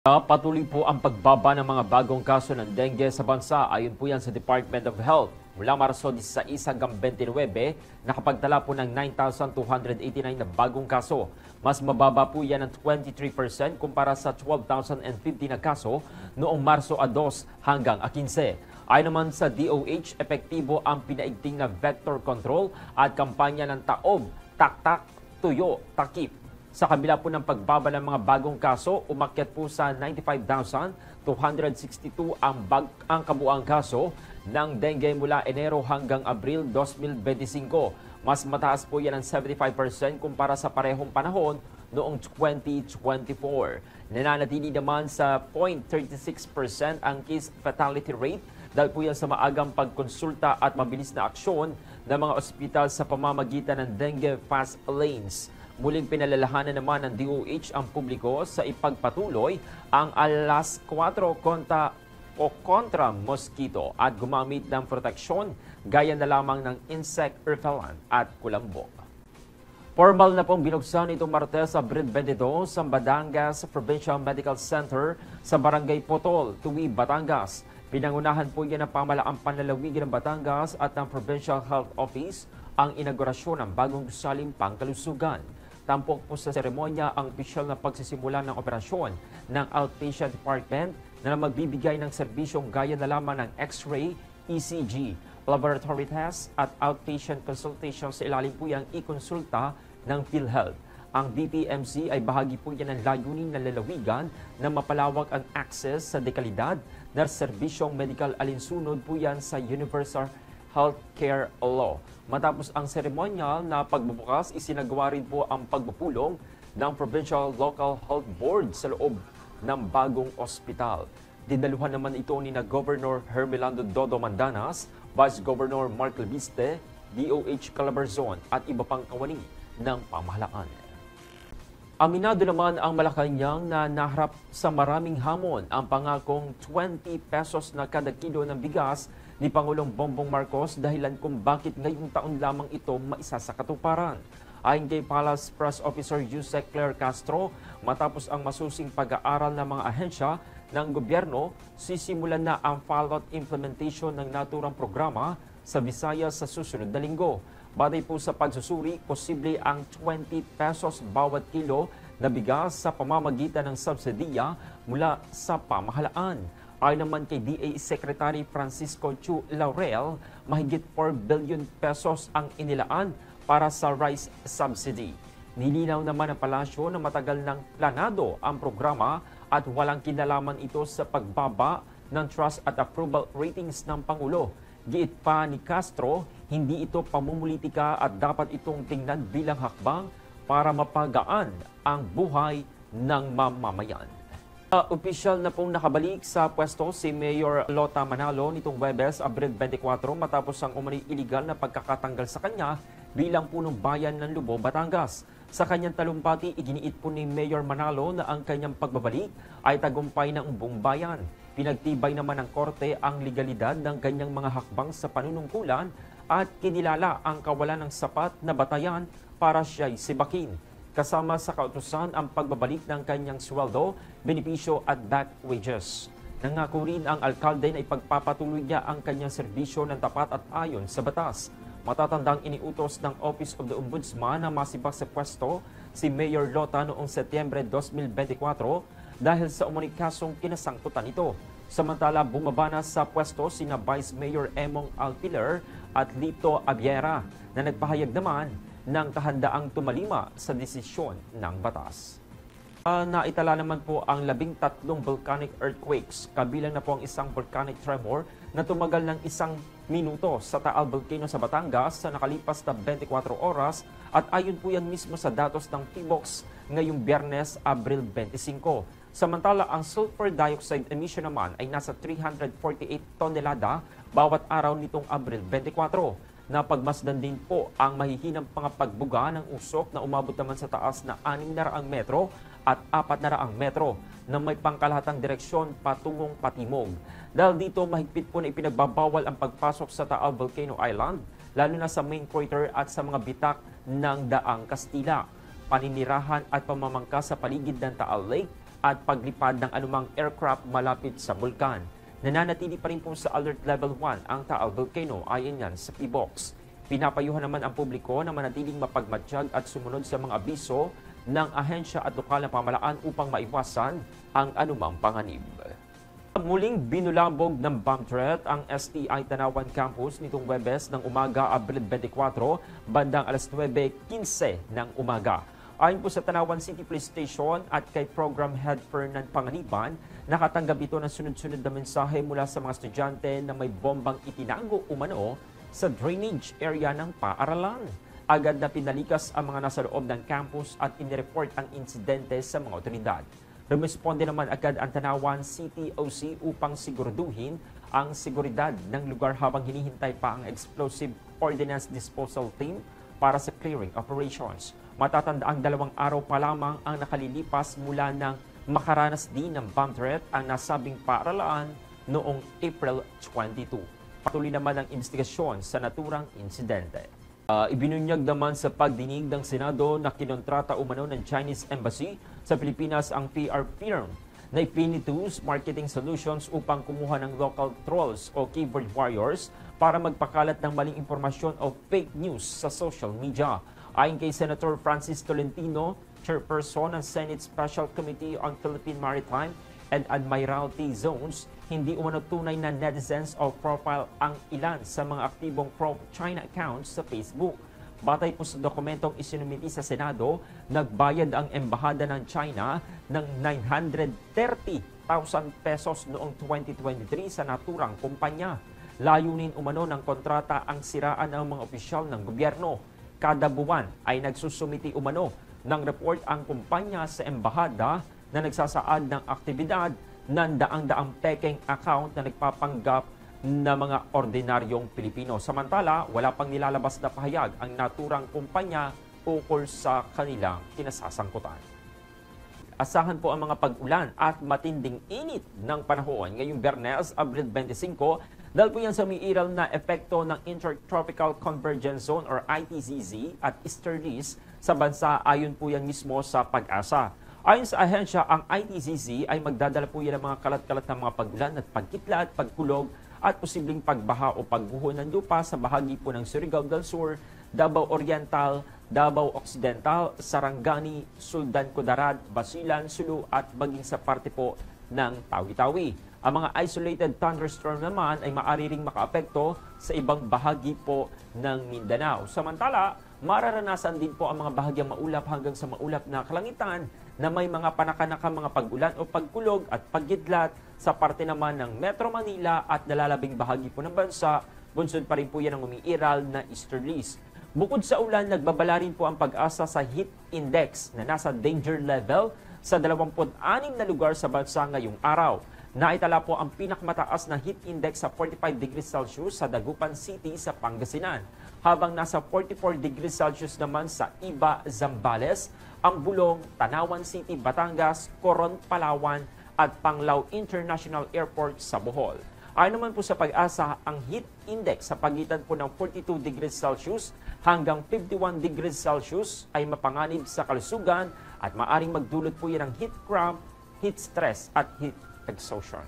Patuloy po ang pagbaba ng mga bagong kaso ng dengue sa bansa. Ayon po yan sa Department of Health. Mula Marso 16 hanggang 29, nakapagtala po ng 9,289 na bagong kaso. Mas mababa po yan ng 23% kumpara sa 12,050 na kaso noong Marso 2 hanggang 15. Ayon naman sa DOH, epektibo ang pinaigting na vector control at kampanya ng taob, taktak, tuyo, takip. Sa kabila po ng pagbaba ng mga bagong kaso, umakyat po sa 95,262 ang kabuang kaso ng dengue mula Enero hanggang Abril 2025. Mas mataas po yan ng 75% kumpara sa parehong panahon noong 2024. Nananatili naman sa 0.36% ang case fatality rate dahil po yan sa maagang pagkonsulta at mabilis na aksyon ng mga ospital sa pamamagitan ng dengue fast lanes. Muling pinalalahanan naman ng DOH ang publiko sa ipagpatuloy ang alas 4 kontra mosquito at gumamit ng proteksyon gaya na lamang ng insect repellent at kulambo. Formal na pong binuksan itong Martes, Abril 22 sa Batangas Provincial Medical Center sa Barangay Potol, Tuwi, Batangas. Pinangunahan po yan ng pamalaang panlalawigan ng Batangas at ng Provincial Health Office ang inaugurasyon ng bagong gusaling pangkalusugan. Tampok po sa seremonya ang opisyal na pagsisimula ng operasyon ng Outpatient Department na magbibigay ng serbisyong gaya na lamang ng X-ray, ECG, laboratory tests at outpatient consultation sa ilalim po yung i-konsulta ng PhilHealth. Ang DPMC ay bahagi po yan ng layunin na lalawigan na mapalawak ang access sa dekalidad na serbisyong medical alinsunod po yan sa Universal Healthcare Law. Matapos ang seremonyal na pagbubukas, isinagawa rin po ang pagpupulong ng Provincial Local Health Board sa loob ng bagong ospital. Dinaluhan naman ito ni na Governor Hermelando Dodo Mandanas, Vice Governor Mark Lebiste, DOH Calabarzon at iba pang kawani ng pamahalaan. Aminado naman ang Malacanang na naharap sa maraming hamon ang pangakong 20 pesos na kada kilo ng bigas ni Pangulong Bongbong Marcos dahilan kung bakit ngayong taon lamang ito maisa sa katuparan. Ayon kay Palace Press Officer Yusek Claire Castro, matapos ang masusing pag-aaral ng mga ahensya ng gobyerno, sisimulan na ang follow-up implementation ng naturang programa sa Visayas sa susunod na linggo. Batay po sa pagsusuri, posible ang 20 pesos bawat kilo na bigas sa pamamagitan ng subsidiya mula sa pamahalaan. Ayon naman kay DA Secretary Francisco Chu Laurel, mahigit 4 billion pesos ang inilaan para sa rice subsidy. Nilinaw naman ng palasyo na matagal nang planado ang programa at walang kinalaman ito sa pagbaba ng trust at approval ratings ng Pangulo. Giit pa ni Castro, hindi ito pamumulitika at dapat itong tingnan bilang hakbang para mapagaan ang buhay ng mamamayan. Opisyal na pong nakabalik sa pwesto si Mayor Lota Manalo nitong Huwebes, Abril 24 matapos ang umano'y iligal na pagkakatanggal sa kanya bilang punong bayan ng Lubo, Batangas. Sa kanyang talumpati, iginiit po ni Mayor Manalo na ang kanyang pagbabalik ay tagumpay ng buong bayan. Pinagtibay naman ng korte ang legalidad ng kanyang mga hakbang sa panunungkulan at kinilala ang kawalan ng sapat na batayan para siya'y sibakin. Kasama sa kautusan ang pagbabalik ng kanyang sweldo, benepisyo at back wages. Nangako rin ang alkalde na ipagpapatuloy niya ang kanyang serbisyo ng tapat at ayon sa batas. Matatandang iniutos ng Office of the Ombudsman na masibak sa pwesto si Mayor Lota noong Setyembre 2024 dahil sa umano'y kasong kinasangkutan ito. Samantala, bumaba na sa pwesto sina Vice Mayor Emong Alpiler at Lito Abiera na nagpahayag naman ng kahandaang tumalima sa desisyon ng batas. Naitala naman po ang 13 volcanic earthquakes, kabilang na po ang isang volcanic tremor na tumagal ng 1 minuto sa Taal Volcano sa Batangas sa nakalipas na 24 oras at ayon po yan mismo sa datos ng PHIVOLCS ngayong Biyernes, Abril 25. Samantala, ang sulfur dioxide emission naman ay nasa 348 tonelada bawat araw nitong Abril 24. Napagmasdan din po ang mahihinang pagbuga ng usok na umabot naman sa taas na 600 metro at 400 metro na may pangkalahatang direksyon patungong patimog. Dahil dito, mahigpit po na ipinagbabawal ang pagpasok sa Taal Volcano Island, lalo na sa main crater at sa mga bitak ng Daang Kastila. Paninirahan at pamamangka sa paligid ng Taal Lake at paglipad ng anumang aircraft malapit sa bulkan. Nananatili pa rin po sa Alert Level 1 ang Taal Volcano ayon yan sa PBOX. Pinapayuhan naman ang publiko na manatiling mapagmatsyag at sumunod sa mga abiso ng ahensya at lokal na pamahalaan upang maiwasan ang anumang panganib. Muling binulabog ng bomb threat ang STI Tanawan Campus nitong Huwebes ng umaga, Abril 24, bandang alas 9:15 ng umaga. Ayon po sa Tanawan City Police Station at kay Program Head Fernand Panganiban, nakatanggap ito ng sunod-sunod na mensahe mula sa mga estudyante na may bombang itinago umano sa drainage area ng paaralan. Agad na pinalikas ang mga nasa loob ng campus at inireport ang insidente sa mga otoridad. Rumesponde naman agad ang Tanawan City OC upang siguraduhin ang seguridad ng lugar habang hinihintay pa ang Explosive Ordnance Disposal Team para sa clearing operations. Matatandaang 2 araw pa lamang ang nakalilipas mula ng makaranas din ng bomb threat ang nasabing paaralan noong April 22. Patuloy naman ang investigasyon sa naturang insidente. Ibinunyag naman sa pagdinig ng Senado na kinontrata umano ng Chinese Embassy sa Pilipinas ang PR firm na Infinitus Marketing Solutions upang kumuha ng local trolls o keyboard warriors para magpakalat ng maling impormasyon o fake news sa social media. Ayon kay Senator Francis Tolentino, chairperson ng Senate Special Committee on Philippine Maritime and Admiralty Zones, hindi umano tunay na netizens o profile ang ilan sa mga aktibong pro-China accounts sa Facebook. Batay po sa dokumentong isinumiti sa Senado, nagbayad ang Embahada ng China ng 930,000 pesos noong 2023 sa naturang kumpanya. Layunin umano ng kontrata ang siraan ng mga opisyal ng gobyerno. Kada buwan ay nagsusumiti umano ng report ang kumpanya sa Embahada na nagsasaad ng aktibidad ng daang-daang peking account na nagpapanggap na mga ordinaryong Pilipino. Samantala, wala pang nilalabas na pahayag ang naturang kumpanya ukol sa kanilang kinasasangkutan. Asahan po ang mga pag-ulan at matinding init ng panahon ngayong Biyernes, Abril 25, dahil po yan sa umiiral na epekto ng Intertropical Convergence Zone or ITCZ at easterlies sa bansa ayon po yan mismo sa Pag-asa. Ayon sa ahensya, ang ITCZ ay magdadala po yan ng mga kalat-kalat na mga pag-ulan at pagkitla at pagkulog at posibleng pagbaha o pagguho ng lupa sa bahagi po ng Surigao del Sur, Davao Oriental, Davao Occidental, Sarangani, Suldan Kudarat, Basilan, Sulu at maging sa parte po ng Tawi-Tawi. Ang mga isolated thunderstorm naman ay maaari ring makaapekto sa ibang bahagi po ng Mindanao. Samantala, mararanasan din po ang mga bahagyang maulap hanggang sa maulap na kalangitan na may mga panakanakang mga pag-ulan o pagkulog at paggidlat sa parte naman ng Metro Manila at nalalabing bahagi po ng bansa. Bunsod pa rin po yan ang umiiral na easterlies. Bukod sa ulan, nagbabala rin po ang Pag-asa sa heat index na nasa danger level sa 26 na lugar sa bansa ngayong araw. Naitala po ang pinakamataas na heat index sa 45 degrees Celsius sa Dagupan City sa Pangasinan, habang nasa 44 degrees Celsius naman sa Iba, Zambales, Ambulong, Tanawan City, Batangas, Coron, Palawan at Panglao International Airport sa Bohol. Ayon naman po sa Pag-asa, ang heat index sa pagitan po ng 42 degrees Celsius hanggang 51 degrees Celsius ay mapanganib sa kalusugan at maaring magdulot po yan ng heat cramp, heat stress at heat exhaustion.